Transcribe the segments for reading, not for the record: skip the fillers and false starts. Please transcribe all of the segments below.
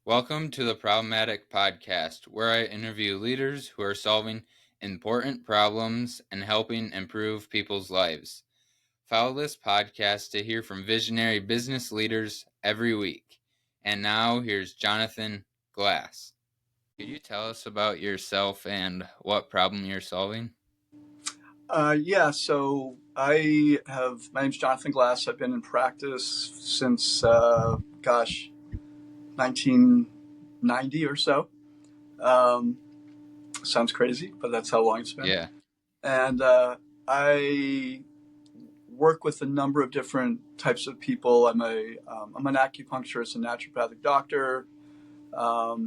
Welcome to the Problematic Podcast, where I interview leaders who are solving important problems and helping improve people's lives. Follow this podcast to hear from visionary business leaders every week. And now here's Jonathan Glass. Could you tell us about yourself and what problem you're solving? So my name's Jonathan Glass. I've been in practice since, 1990 or so. Sounds crazy, but that's how long it's been. Yeah. And I work with a number of different types of people. I'm an acupuncturist and naturopathic doctor,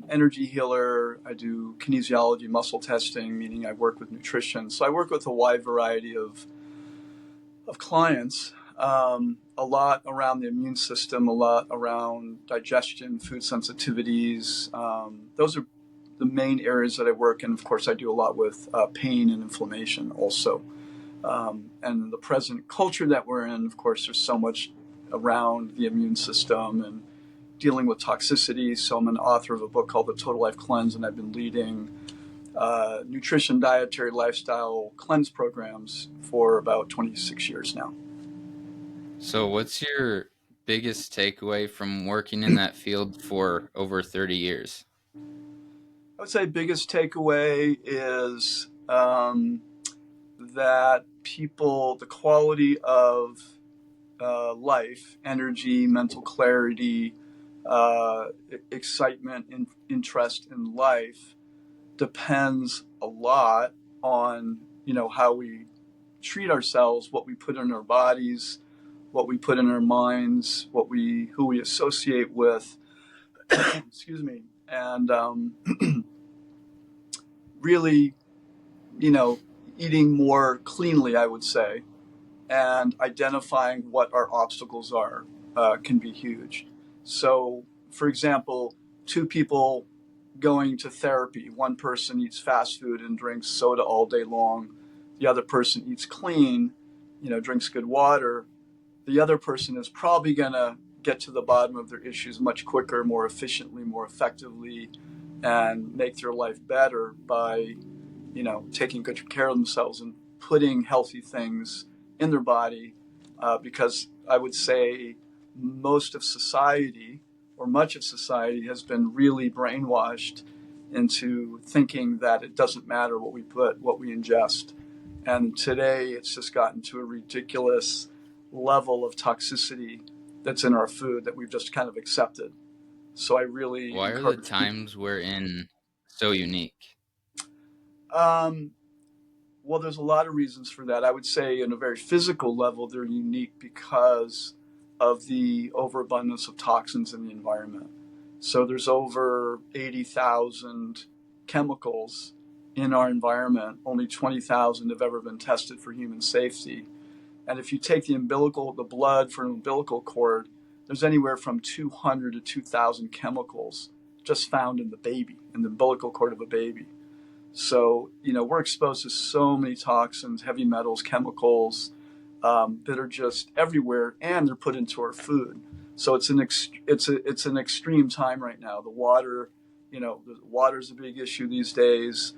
energy healer. I do kinesiology, muscle testing, meaning I work with nutrition. So I work with a wide variety of clients, a lot around the immune system, a lot around digestion, food sensitivities. Those are the main areas that I work in. Of course, I do a lot with pain and inflammation also. And the present culture that we're in, of course, there's so much around the immune system and dealing with toxicity. So I'm an author of a book called The Total Life Cleanse, and I've been leading nutrition, dietary, lifestyle cleanse programs for about 26 years now. So what's your biggest takeaway from working in that field for over 30 years? I would say biggest takeaway is that the quality of life, energy, mental clarity, excitement, and interest in life depends a lot on, how we treat ourselves, what we put in our bodies, what we put in our minds, who we associate with. Excuse me. And really, eating more cleanly, I would say, and identifying what our obstacles are can be huge. So, for example, two people going to therapy, one person eats fast food and drinks soda all day long, the other person eats clean, drinks good water. The other person is probably going to get to the bottom of their issues much quicker, more efficiently, more effectively, and make their life better by, taking good care of themselves and putting healthy things in their body. Because I would say most of society, or much of society, has been really brainwashed into thinking that it doesn't matter what we put, what we ingest. And today it's just gotten to a ridiculous level of toxicity that's in our food that we've just kind of accepted. So I really Why are the encourage times we're in so unique? Well, there's a lot of reasons for that. I would say, in a very physical level, they're unique because of the overabundance of toxins in the environment. So there's over 80,000 chemicals in our environment. Only 20,000 have ever been tested for human safety. And if you take the blood for an umbilical cord, there's anywhere from 200 to 2,000 chemicals just found in the umbilical cord of a baby. So, we're exposed to so many toxins, heavy metals, chemicals that are just everywhere, and they're put into our food. So it's an extreme time right now. The water is a big issue these days.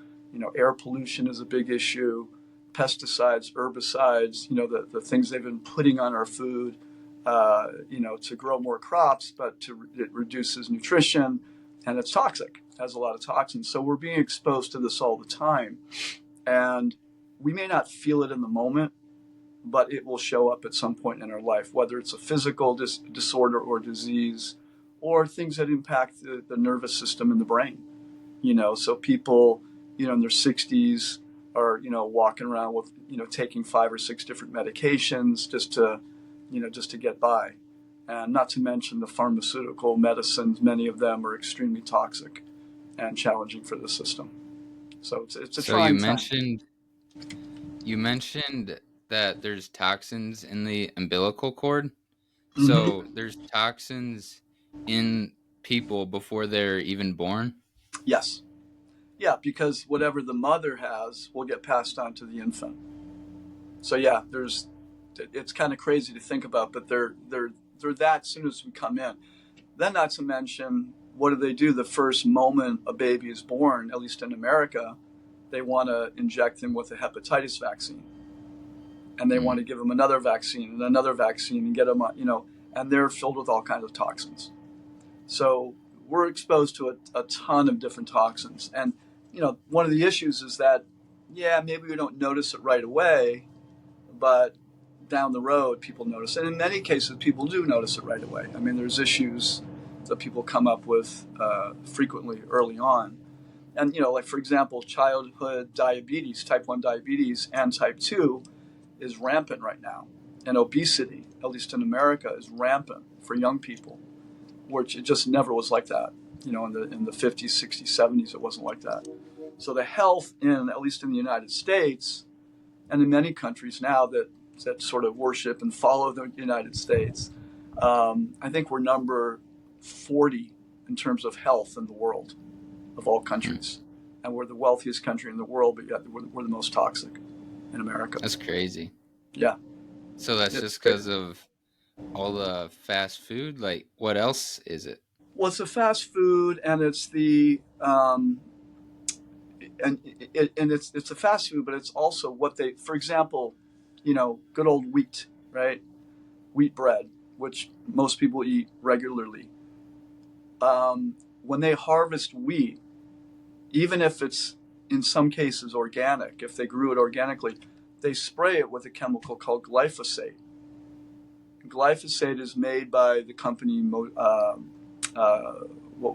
Air pollution is a big issue. Pesticides, herbicides, the things they've been putting on our food, to grow more crops, but it reduces nutrition, and it's toxic. It has a lot of toxins. So we're being exposed to this all the time. And we may not feel it in the moment, but it will show up at some point in our life, whether it's a physical disorder or disease, or things that impact the nervous system and the brain. So people, in their 60s are, walking around with, taking 5 or 6 different medications just to get by. And not to mention the pharmaceutical medicines, many of them are extremely toxic and challenging for the system. So it's a So you trying time. mentioned that there's toxins in the umbilical cord. Mm-hmm. So there's toxins in people before they're even born. Yes. Yeah, because whatever the mother has will get passed on to the infant. So yeah, it's kind of crazy to think about, but they're that as soon as we come in. Then not to mention, what do? The first moment a baby is born, at least in America, they want to inject them with a hepatitis vaccine, and they want Mm. to give them another vaccine and another vaccine and get them, and they're filled with all kinds of toxins. So we're exposed to a ton of different toxins. And, one of the issues is that, yeah, maybe we don't notice it right away, but down the road, people notice. And in many cases, people do notice it right away. I mean, there's issues that people come up with frequently early on. And, like, for example, childhood diabetes, type 1 diabetes, and type 2 is rampant right now. And obesity, at least in America, is rampant for young people, which it just never was like that. In the 50s, 60s, 70s, it wasn't like that. So the health at least in the United States and in many countries now that sort of worship and follow the United States, I think we're number 40 in terms of health in the world of all Mm. countries. And we're the wealthiest country in the world, but yet we're the most toxic in America. That's crazy. Yeah, So that's it's just crazy. because of all the fast food? Like, what else is it? Well, it's the fast food, and it's the and it's a fast food, but it's also what they, for example, good old wheat, right? Wheat bread, which most people eat regularly. When they harvest wheat, even if it's in some cases organic, if they grew it organically, they spray it with a chemical called glyphosate. Glyphosate is made by the company. What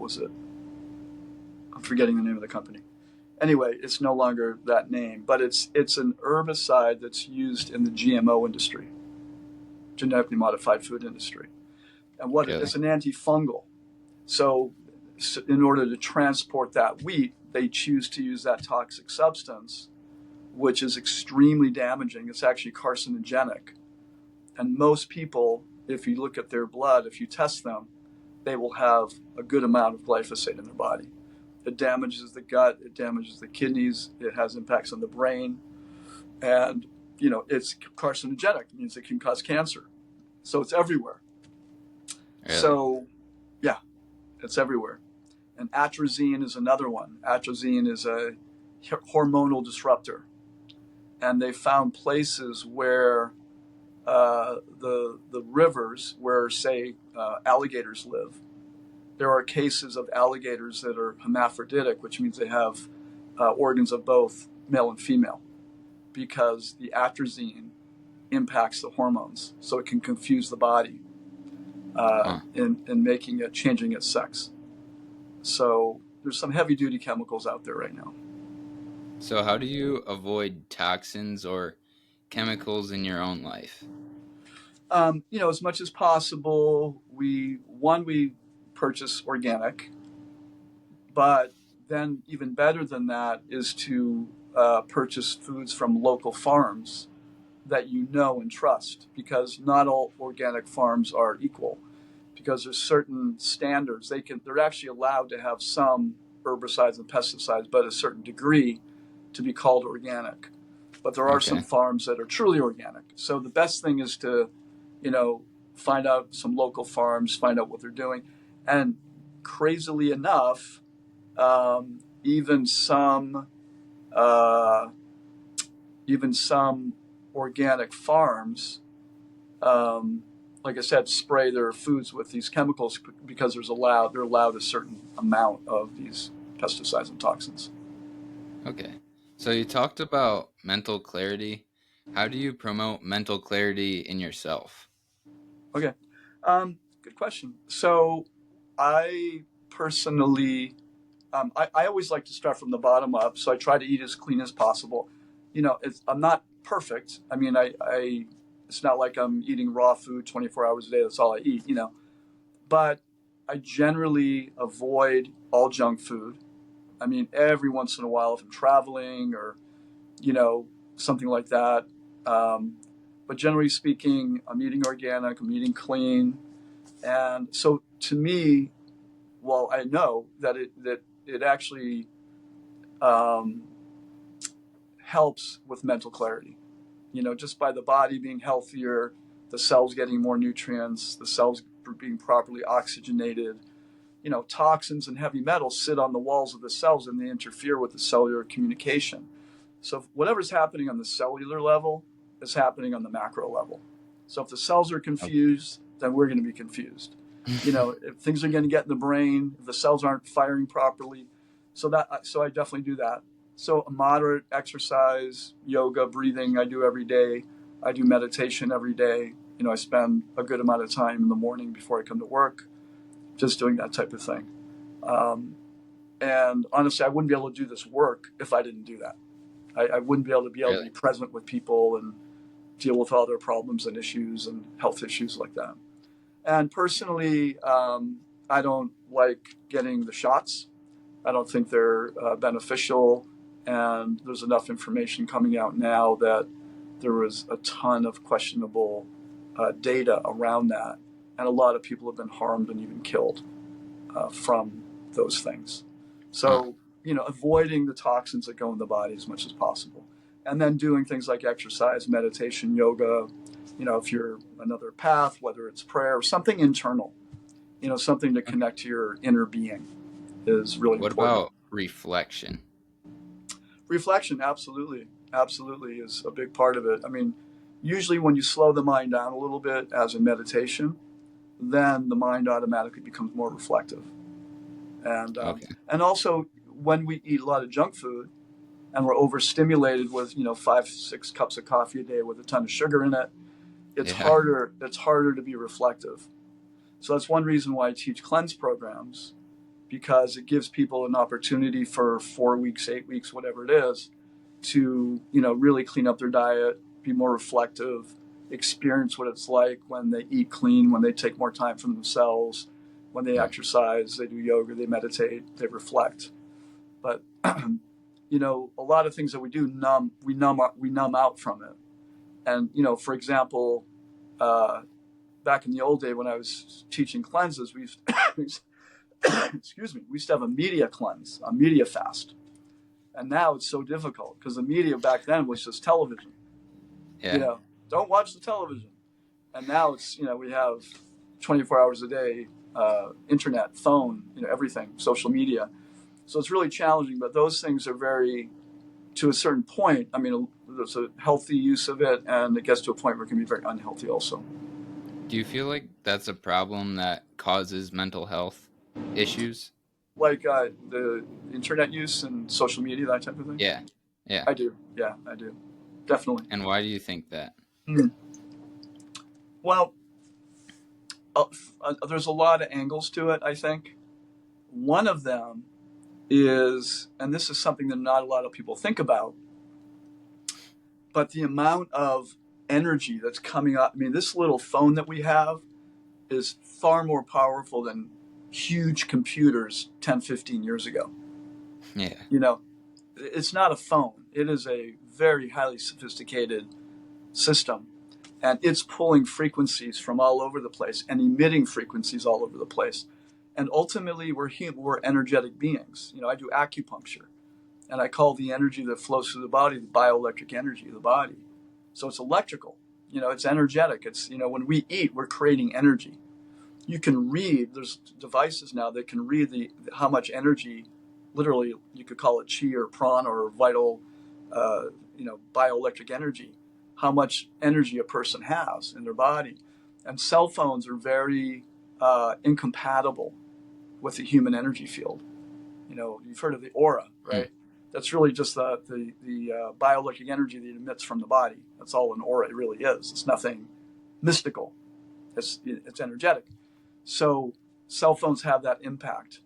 was it? I'm forgetting the name of the company. Anyway, it's no longer that name, but it's an herbicide that's used in the GMO industry, genetically modified food industry, and it's Really? an antifungal. So, in order to transport that wheat, they choose to use that toxic substance, which is extremely damaging. It's actually carcinogenic, and most people, if you look at their blood, if you test them, they will have a good amount of glyphosate in their body. It damages the gut, it damages the kidneys, it has impacts on the brain, and it's carcinogenic. It means it can cause cancer. So it's everywhere. Really? So yeah, it's everywhere. And atrazine is another one. Atrazine is a hormonal disruptor, and they found places where the rivers where, say, alligators live. There are cases of alligators that are hermaphroditic, which means they have organs of both male and female, because the atrazine impacts the hormones, so it can confuse the body Huh. in changing its sex. So there's some heavy duty chemicals out there right now. So, how do you avoid toxins or chemicals in your own life? As much as possible, we purchase organic, but then even better than that is to purchase foods from local farms that you know and trust, because not all organic farms are equal, because there's certain standards. They're actually allowed to have some herbicides and pesticides, but a certain degree to be called organic. But there are some Okay. farms that are truly organic. So the best thing is to, you know, find out some local farms, find out what they're doing. And crazily enough, even uh, some organic farms, like I said, spray their foods with these chemicals because they're allowed a certain amount of these pesticides and toxins. Okay. So, you talked about mental clarity. How do you promote mental clarity in yourself? Okay, good question. So I personally, I always like to start from the bottom up. So I try to eat as clean as possible. I'm not perfect. I mean, it's not like I'm eating raw food 24 hours a day. That's all I eat. But I generally avoid all junk food. I mean, every once in a while, if I'm traveling or you know something like that. Um, but generally speaking, I'm eating organic. I'm eating clean, and so to me, well, I know that it actually um, helps with mental clarity. Just by the body being healthier, the cells getting more nutrients, the cells being properly oxygenated, toxins and heavy metals sit on the walls of the cells and they interfere with the cellular communication. So whatever's happening on the cellular level is happening on the macro level. So if the cells are confused, then we're going to be confused. If things are going to get in the brain, if the cells aren't firing properly. So I definitely do that. So a moderate exercise, yoga, breathing, I do every day. I do meditation every day. I spend a good amount of time in the morning before I come to work, just doing that type of thing. And honestly, I wouldn't be able to do this work if I didn't do that. I wouldn't be able to Really? be present with people and deal with all their problems and issues and health issues like that. And personally, I don't like getting the shots. I don't think they're beneficial. And there's enough information coming out now that there was a ton of questionable data around that. And a lot of people have been harmed and even killed from those things. So, avoiding the toxins that go in the body as much as possible. And then doing things like exercise, meditation, yoga, if you're another path, whether it's prayer, something internal, something to connect to your inner being is really What important. about reflection? Reflection, absolutely is a big part of it. I mean, usually when you slow the mind down a little bit as in meditation, then the mind automatically becomes more reflective. And and also when we eat a lot of junk food and we're overstimulated with 5-6 cups of coffee a day with a ton of sugar in it, it's harder to be reflective. So that's one reason why I teach cleanse programs, because it gives people an opportunity for 4 weeks, 8 weeks, whatever it is, to really clean up their diet, be more reflective, experience what it's like when they eat clean, when they take more time for themselves, when they exercise, they do yoga, they meditate, they reflect. But a lot of things that we do we numb out from it. And for example, back in the old day when I was teaching cleanses, we used excuse me, we used to have a media cleanse, a media fast. And now it's so difficult because the media back then was just television. Don't watch the television. And now it's we have 24 hours a day, internet, phone, everything, social media. So it's really challenging, but those things are very, to a certain point, I mean, there's a healthy use of it, and it gets to a point where it can be very unhealthy also. Do you feel like that's a problem that causes mental health issues? Like the internet use and social media, that type of thing? Yeah. I do. Yeah, I do. Definitely. And why do you think that? Well, there's a lot of angles to it, I think. One of them is, and this is something that not a lot of people think about, but the amount of energy that's coming up. I mean, this little phone that we have is far more powerful than huge computers 10, 15 years ago. Yeah. It's not a phone. It is a very highly sophisticated system. And it's pulling frequencies from all over the place and emitting frequencies all over the place. And ultimately, we're energetic beings. I do acupuncture, and I call the energy that flows through the body the bioelectric energy of the body. So it's electrical. It's energetic. It's when we eat, we're creating energy. You can read. There's devices now that can read how much energy. Literally, you could call it chi or prana or vital, bioelectric energy. How much energy a person has in their body, and cell phones are very incompatible with the human energy field. You've heard of the aura, right? That's really just the bioelectric energy that it emits from the body. That's all an aura really is. It's nothing mystical. It's energetic. So cell phones have that impact.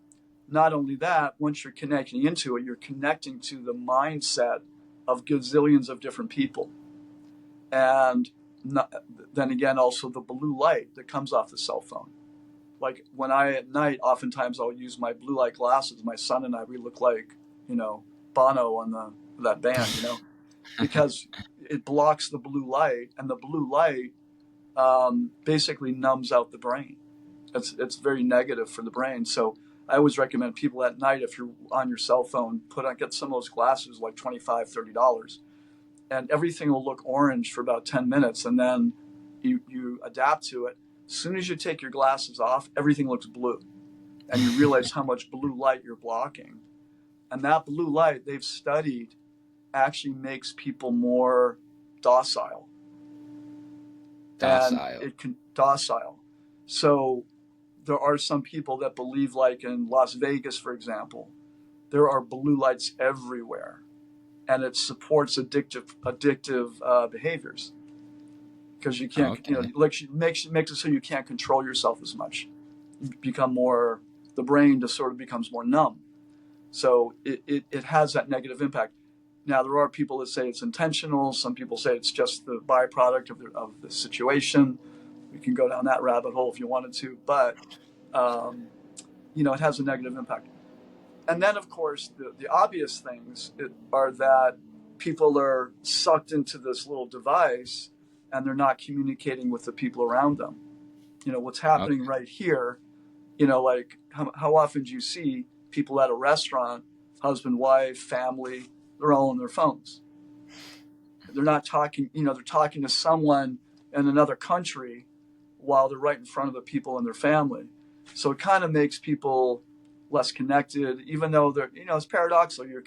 Not only that, once you're connecting into it, you're connecting to the mindset of gazillions of different people. And then again, also the blue light that comes off the cell phone. Like when at night, oftentimes I'll use my blue light glasses. My son and I, we look like, Bono on that band, because it blocks the blue light, and the blue light basically numbs out the brain. It's very negative for the brain. So I always recommend people at night, if you're on your cell phone, get some of those glasses, like $25, $30, and everything will look orange for about 10 minutes, and then you adapt to it. As soon as you take your glasses off, everything looks blue. and you realize how much blue light you're blocking. And that blue light, they've studied, actually makes people more docile. And Docile. it can docile. So there are some people that believe, like in Las Vegas, for example, there are blue lights everywhere, and it supports addictive behaviors because you can't, Okay. like makes it so you can't control yourself as much. You become more, the brain just sort of becomes more numb. So it has that negative impact. Now, there are people that say it's intentional. Some people say it's just the byproduct of the situation. We can go down that rabbit hole if you wanted to, but it has a negative impact. And then, of course, the obvious things are that people are sucked into this little device and they're not communicating with the people around them. What's Okay. happening right here, like how often do you see people at a restaurant, husband, wife, family, they're all on their phones. They're not talking, they're talking to someone in another country while they're right in front of the people in their family. So it kind of makes people less connected, even though they're, it's paradoxical. You're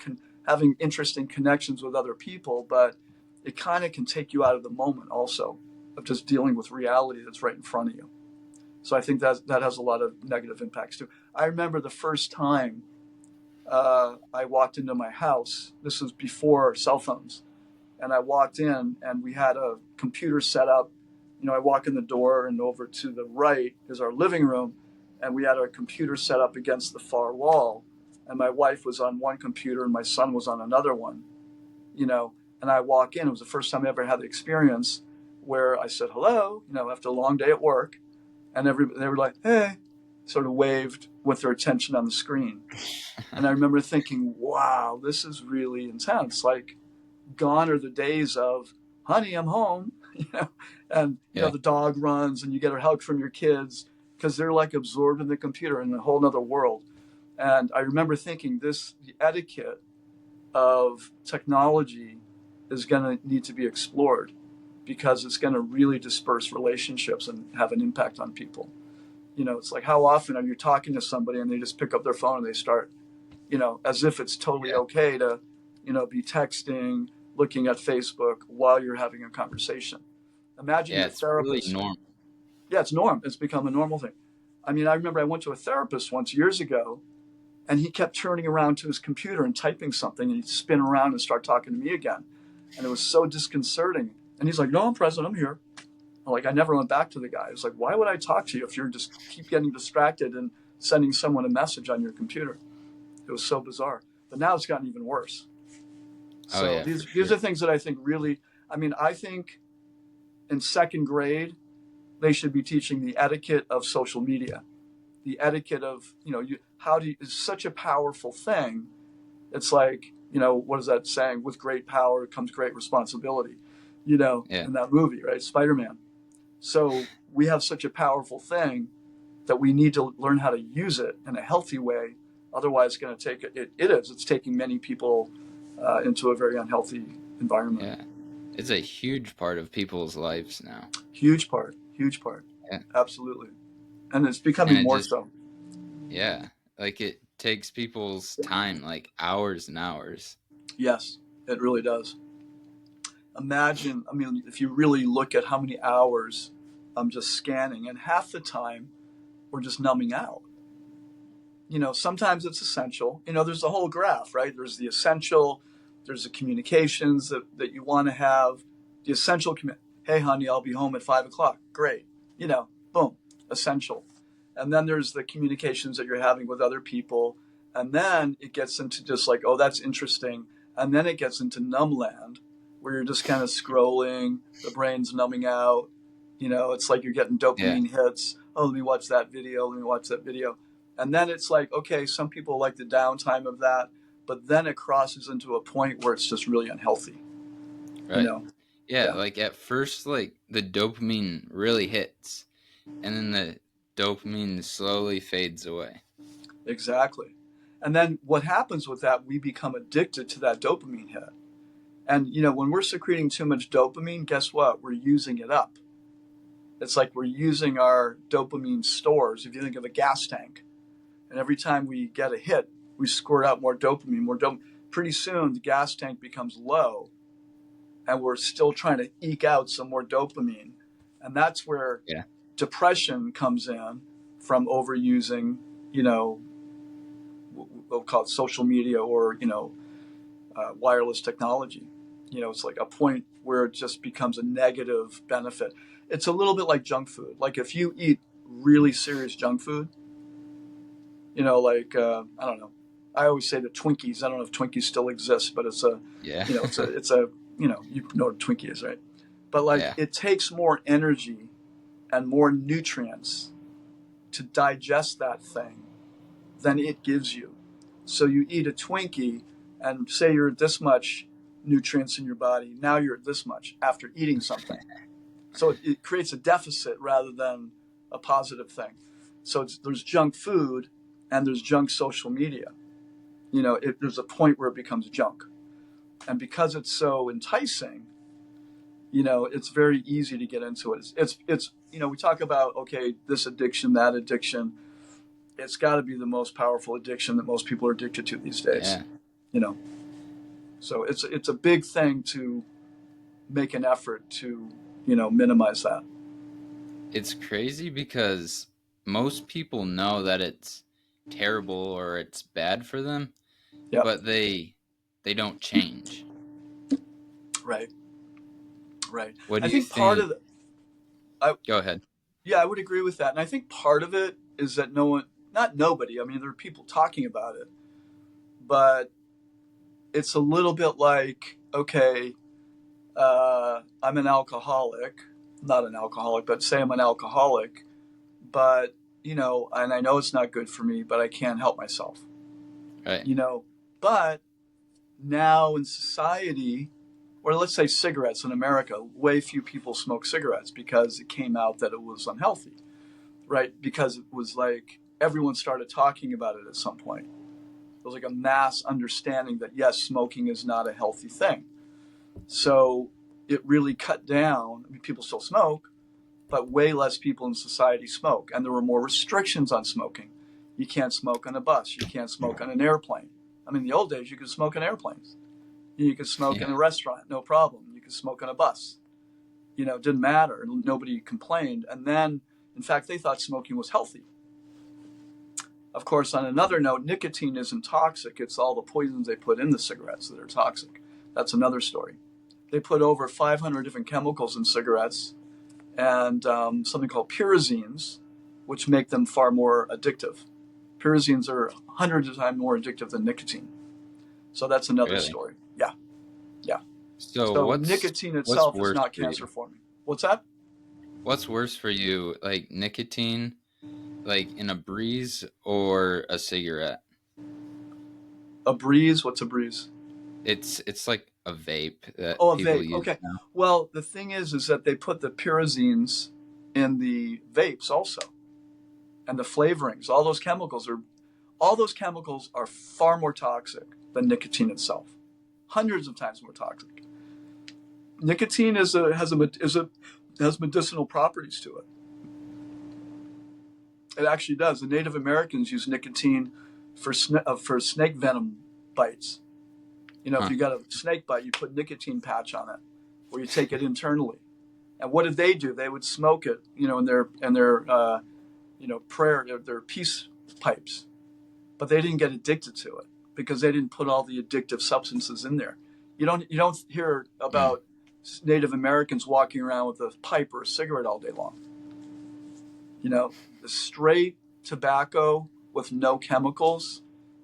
having interesting connections with other people, but it kind of can take you out of the moment also of just dealing with reality that's right in front of you. So I think that has a lot of negative impacts too. I remember the first time I walked into my house. This was before cell phones. And I walked in and we had a computer set up. I walk in the door and over to the right is our living room. And we had a computer set up against the far wall. And my wife was on one computer and my son was on another one, And I walk in. It was the first time I ever had the experience where I said hello, after a long day at work. And they were like, hey, sort of waved with their attention on the screen. And I remember thinking, wow, this is really intense. Like, gone are the days of, honey, I'm home, and Yeah. the dog runs and you get a hug from your kids because they're like absorbed in the computer in a whole other world. And I remember thinking the etiquette of technology is going to need to be explored because it's going to really disperse relationships and have an impact on people. It's like, how often are you talking to somebody and they just pick up their phone and they start, as if it's totally Yeah. okay to, be texting, looking at Facebook while you're having a conversation. Imagine Yeah. your It's really therapist. normal. Yeah, it's norm. It's become a normal thing. I mean, I remember I went to a therapist once years ago, and he kept turning around to his computer and typing something, and he'd spin around and start talking to me again. And it was so disconcerting. And he's like, no, I'm present. I'm here. I never went back to the guy. It was like, why would I talk to you if you're just keep getting distracted and sending someone a message on your computer? It was so bizarre. But now it's gotten even worse. Oh So yeah, for these sure. are things that I think really, I think in second grade, they should be teaching the etiquette of social media, the etiquette of, it's such a powerful thing. It's like, what is that saying? With great power comes great responsibility, Yeah. in that movie, right? Spider-Man. So we have such a powerful thing that we need to learn how to use it in a healthy way. Otherwise, it's going to take it's taking many people into a very unhealthy environment. Yeah. It's a huge part of people's lives now. Huge part, huge part. Yeah. Absolutely. And it's And becoming it more just, so. yeah, like it takes people's time, like hours and hours. Yes, it really does. Imagine, if you really look at how many hours I'm just scanning, and half the time we're just numbing out. Sometimes it's essential. There's a whole graph, right? There's the essential, there's the communications that you want to have. The essential, hey, honey, I'll be home at 5 o'clock. Great. Boom, essential. And then there's the communications that you're having with other people. And then it gets into just like, oh, that's interesting. And then it gets into numb land where you're just kind of scrolling, the brain's numbing out. It's like you're getting Yeah. dopamine hits. Oh, let me watch that video. Let me watch that video. And then it's like, okay, some people like the downtime of that, but then it crosses into a point where it's just really unhealthy. You Right. know? Yeah, Yeah, like at first, like the dopamine really hits, and then the dopamine slowly fades away. exactly. And then what happens with that, we become addicted to that dopamine hit. And, when we're secreting too much dopamine, guess what? We're using it up. It's like we're using our dopamine stores. If you think of a gas tank, And every time we get a hit, we squirt out more dopamine, more dopamine. Pretty soon, the gas tank becomes low, and we're still trying to eke out some more dopamine. And that's where Yeah. depression comes in from overusing, we'll call it social media or, wireless technology. It's like a point where it just becomes a negative benefit. It's a little bit like junk food. Like if you eat really serious junk food, I don't know. I always say the Twinkies. I don't know if Twinkies still exist, but it's a, Yeah. it's a, you know what a Twinkie is, right? But like Yeah. it takes more energy and more nutrients to digest that thing than it gives you. So you eat a Twinkie and say you're at this much nutrients in your body. Now you're at this much after eating something. So it creates a deficit rather than a positive thing. So there's junk food and there's junk social media. There's a point where it becomes junk. And because it's so enticing, it's very easy to get into it. It's we talk about, okay, this addiction, that addiction. It's got to be the most powerful addiction that most people are addicted to these days. Yeah. So it's a big thing to make an effort to, minimize that. It's crazy because most people know that it's terrible or it's bad for them, Yeah. but they don't change. Right. What do I you think part think? of the, Go ahead. yeah, I would agree with that. And I think part of it is that not nobody, I mean, there are people talking about it, but it's a little bit like, okay, I'm an alcoholic, not an alcoholic, but say I'm an alcoholic, but, and I know it's not good for me, but I can't help myself, Right. But now in society, or let's say cigarettes in America, way few people smoke cigarettes because it came out that it was unhealthy, right? Because it was like everyone started talking about it at some point. There was like a mass understanding that, yes, smoking is not a healthy thing. So it really cut down. I mean, people still smoke, but way less people in society smoke. And there were more restrictions on smoking. You can't smoke on a bus. You can't smoke on an airplane. I mean, in the old days, you could smoke on airplanes. You could smoke in a restaurant, no problem. You could smoke on a bus. It didn't matter. Nobody complained. And then, in fact, they thought smoking was healthy. Of course, on another note, nicotine isn't toxic. It's all the poisons they put in the cigarettes that are toxic. That's another story. They put over 500 different chemicals in cigarettes and something called pyrazines, which make them far more addictive. Pyrazines are hundreds of times more addictive than nicotine. So that's another story. Yeah. So nicotine what's itself is worse not for you? cancer forming. What's that? What's worse for you, like nicotine, like in a breeze or a cigarette? A breeze? What's a breeze? It's like a vape that Oh, a people vape. use Okay. now. Well, the thing is that they put the pyrazines in the vapes also, and the flavorings. All those chemicals are far more toxic than nicotine itself. Hundreds of times more toxic. Nicotine has medicinal properties to it. It actually does. The Native Americans use nicotine for snake venom bites. If you got a snake bite, you put nicotine patch on it, or you take it internally. And what did they do? They would smoke it, in their prayer, their peace pipes, but they didn't get addicted to it because they didn't put all the addictive substances in there. You don't hear about Native Americans walking around with a pipe or a cigarette all day long. The straight tobacco with no chemicals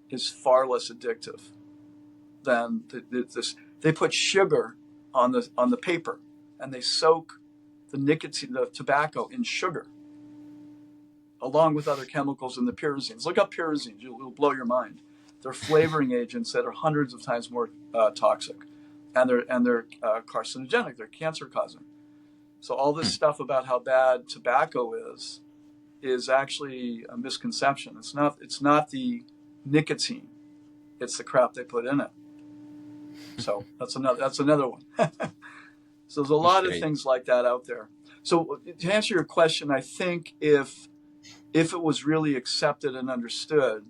is far less addictive than this. They put sugar on the paper, and they soak the tobacco in sugar, along with other chemicals in the pyrazines. Look up pyrazines; it'll blow your mind. They're flavoring agents that are hundreds of times more toxic, and they're carcinogenic. They're cancer causing. So all this stuff about how bad tobacco is actually a misconception. It's not the nicotine; it's the crap they put in it. So that's another one. So there's a lot of things like that out there. So to answer your question, I think if if it was really accepted and understood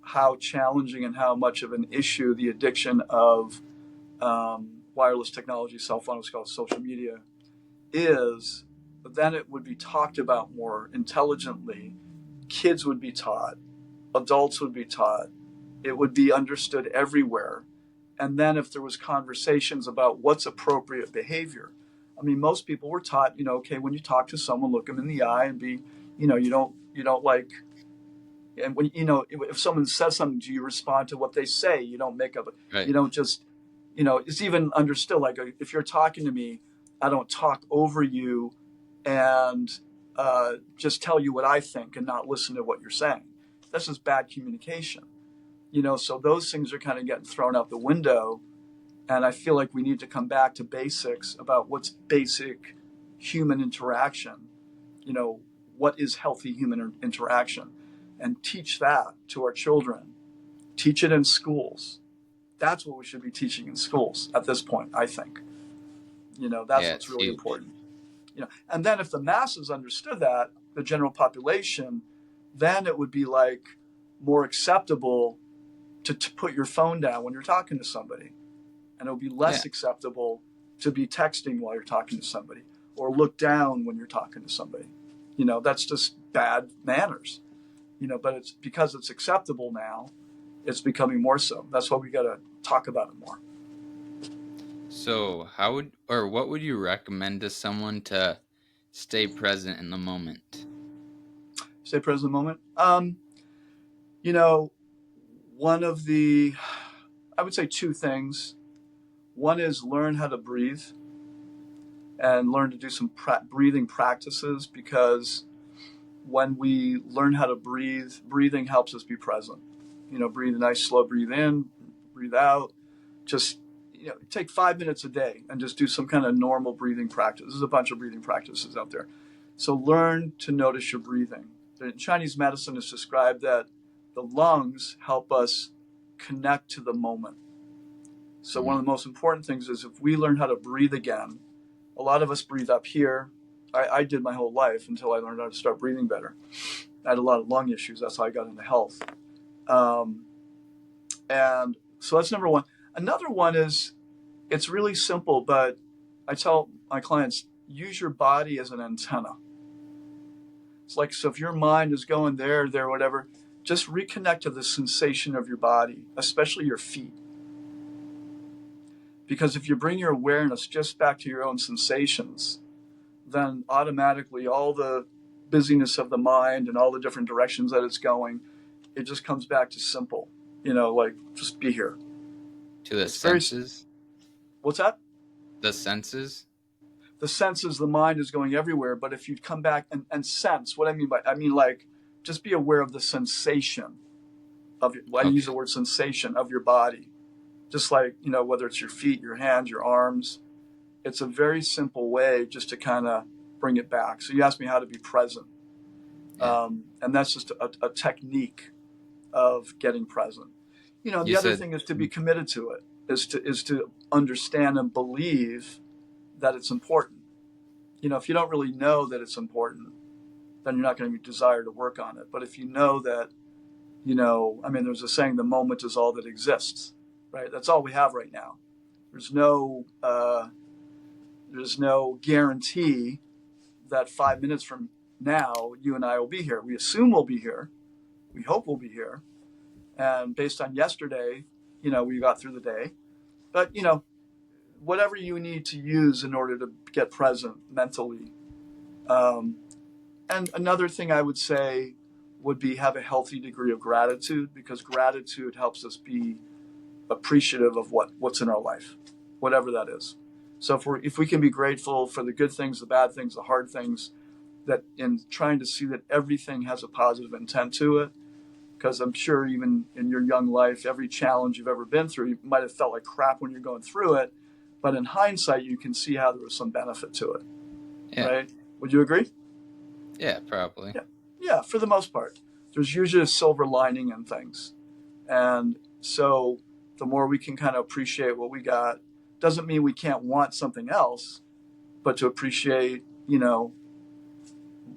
how challenging and how much of an issue the addiction of wireless technology, cell phone, what's called social media, is, then it would be talked about more intelligently. Kids would be taught, adults would be taught, it would be understood everywhere. And then if there was conversations about what's appropriate behavior, I mean, most people were taught, okay, when you talk to someone, look them in the eye and be, you don't like, and when, if someone says something to you, respond to what they say. You don't make up, Right. you don't just, it's even understood. Like if you're talking to me, I don't talk over you and just tell you what I think and not listen to what you're saying. That's just bad communication. So those things are kind of getting thrown out the window. And I feel like we need to come back to basics about what's basic human interaction. What is healthy human interaction? And teach that to our children. Teach it in schools. That's what we should be teaching in schools at this point, I think. That's Yeah, what's it's really huge. important. And then if the masses understood that, the general population, then it would be like more acceptable to put your phone down when you're talking to somebody. And it would be Yeah. less acceptable to be texting while you're talking to somebody or look down when you're talking to somebody. That's just bad manners. But it's because it's acceptable now, it's becoming more so. That's why we got to talk about it more. So, what would you recommend to someone to stay present in the moment? Stay present moment. You know, one of the, I would say two things. One is learn how to breathe and learn to do some breathing practices, because when we learn how to breathe, breathing helps us be present. Breathe a nice slow breathe in, breathe out. Just take 5 minutes a day and just do some kind of normal breathing practice. There's a bunch of breathing practices out there. So learn to notice your breathing. In Chinese medicine, it's described that the lungs help us connect to the moment. So one Mhm. of the most important things is if we learn how to breathe again. A lot of us breathe up here. I did my whole life until I learned how to start breathing better. I had a lot of lung issues. That's how I got into health. Um, and so that's number one. Another one is, it's really simple, but I tell my clients, use your body as an antenna. It's like, so if your mind is going there, whatever, just reconnect to the sensation of your body, especially your feet. Because if you bring your awareness just back to your own sensations, then automatically all the busyness of the mind and all the different directions that it's going, it just comes back to simple, like just be here. To the It's very, senses? what's that? The senses? The senses, the mind is going everywhere. But if you come back and sense, what I mean, like, just be aware of the sensation of your, I use the Okay. word sensation of your body. Just like, whether it's your feet, your hands, your arms, it's a very simple way just to kind of bring it back. So you asked me how to be present. Yeah. And that's just a technique of getting present. You The other said thing is to be committed to it, is to understand and believe that it's important. If you don't really know that it's important, then you're not going to be desired to work on it. But if you know that, I mean, there's a saying, the moment is all that exists, right? That's all we have right now. There's no, there's no guarantee that 5 minutes from now, you and I will be here. We assume we'll be here. We hope we'll be here. And based on yesterday, we got through the day. But, whatever you need to use in order to get present mentally. Um, and another thing I would say would be have a healthy degree of gratitude, because gratitude helps us be appreciative of what's in our life, whatever that is. So if we can be grateful for the good things, the bad things, the hard things, that in trying to see that everything has a positive intent to it, because I'm sure even in your young life, every challenge you've ever been through, you might have felt like crap when you're going through it, but in hindsight, you can see how there was some benefit to it, yeah. right? Would you agree? Yeah, probably. Yeah, yeah. For the most part, there's usually a silver lining in things, and so the more we can kind of appreciate what we got, doesn't mean we can't want something else, but to appreciate,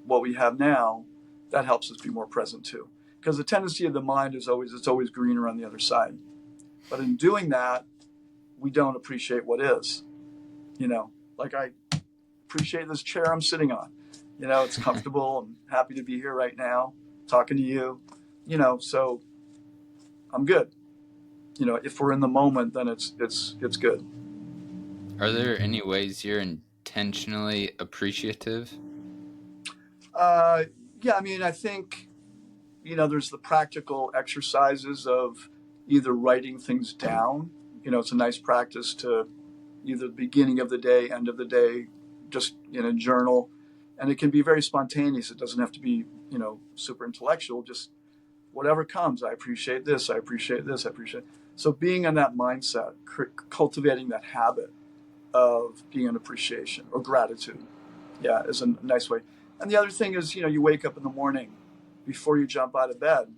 what we have now, that helps us be more present too. Because the tendency of the mind is always, it's always greener on the other side. But in doing that, we don't appreciate what is. Like I appreciate this chair I'm sitting on. It's comfortable. I'm happy to be here right now, talking to you. So I'm good. If we're in the moment, then it's good. Are there any ways you're intentionally appreciative? Uh, yeah, I mean, I think there's the practical exercises of either writing things down. It's a nice practice to either the beginning of the day, end of the day, just in a journal. And it can be very spontaneous. It doesn't have to be, super intellectual, just whatever comes. I appreciate this. I appreciate this. I appreciate. So being in that mindset, cultivating that habit of being an appreciation or gratitude, yeah, is a nice way. And the other thing is, you wake up in the morning before you jump out of bed.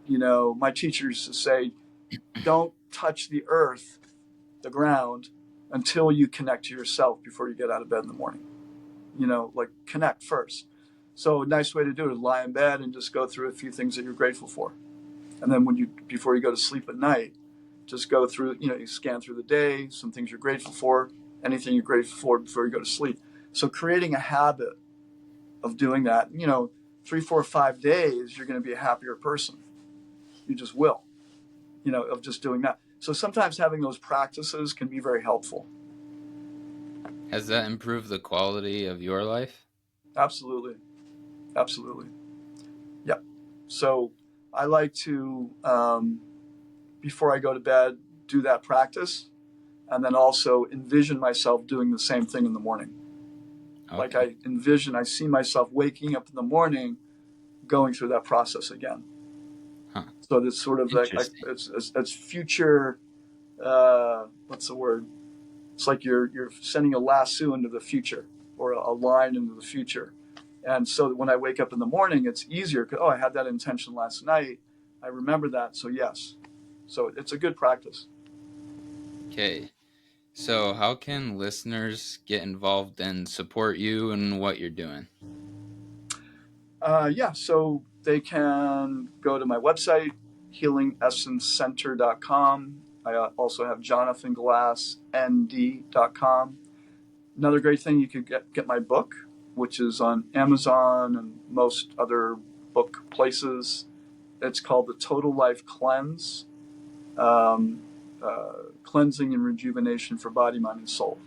My teacher used to say, don't touch the earth, the ground, until you connect to yourself before you get out of bed in the morning. Like connect first. So a nice way to do it is lie in bed and just go through a few things that you're grateful for. And then before you go to sleep at night, just go through, you scan through the day, some things you're grateful for, anything you're grateful for before you go to sleep. So creating a habit of doing that, 3, 4, 5 days, you're going to be a happier person. You just will, of just doing that. So sometimes having those practices can be very helpful. Has that improved the quality of your life? Absolutely. Absolutely. Yeah. So I like to, before I go to bed, do that practice and then also envision myself doing the same thing in the morning. Like Okay. I see myself waking up in the morning, going through that process again. Huh. So it's sort of like Interesting. it's future. What's the word? It's like you're sending a lasso into the future or a line into the future. And so when I wake up in the morning, it's easier. Oh, I had that intention last night. I remember that. So yes. So it's a good practice. Okay. So, how can listeners get involved and support you and what you're doing? Yeah. So they can go to my website, healingessencecenter.com. I also have jonathanglassnd.com. Another great thing, you could get my book, which is on Amazon and most other book places. It's called The Total Life Cleanse, um, Cleansing and Rejuvenation for Body, Mind, and Soul.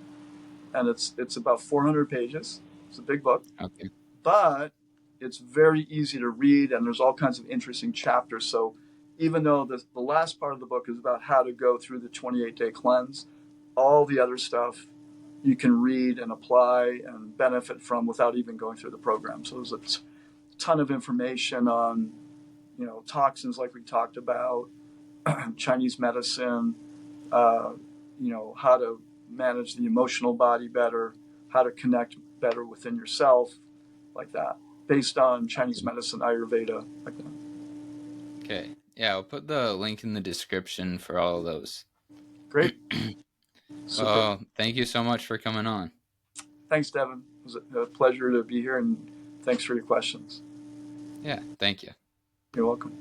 And it's about 400 pages. It's a big book, Okay. but it's very easy to read, and there's all kinds of interesting chapters. So even though the last part of the book is about how to go through the 28-day cleanse, all the other stuff you can read and apply and benefit from without even going through the program. So there's a ton of information on, toxins like we talked about, Chinese medicine, uh, how to manage the emotional body better, how to connect better within yourself, like that, based on Chinese medicine, Ayurveda, like that. Okay. Yeah, I'll put the link in the description for all of those. Great. Super. Well, thank you so much for coming on. Thanks, Devin. It was a pleasure to be here, and thanks for your questions. Yeah, thank you. You're welcome.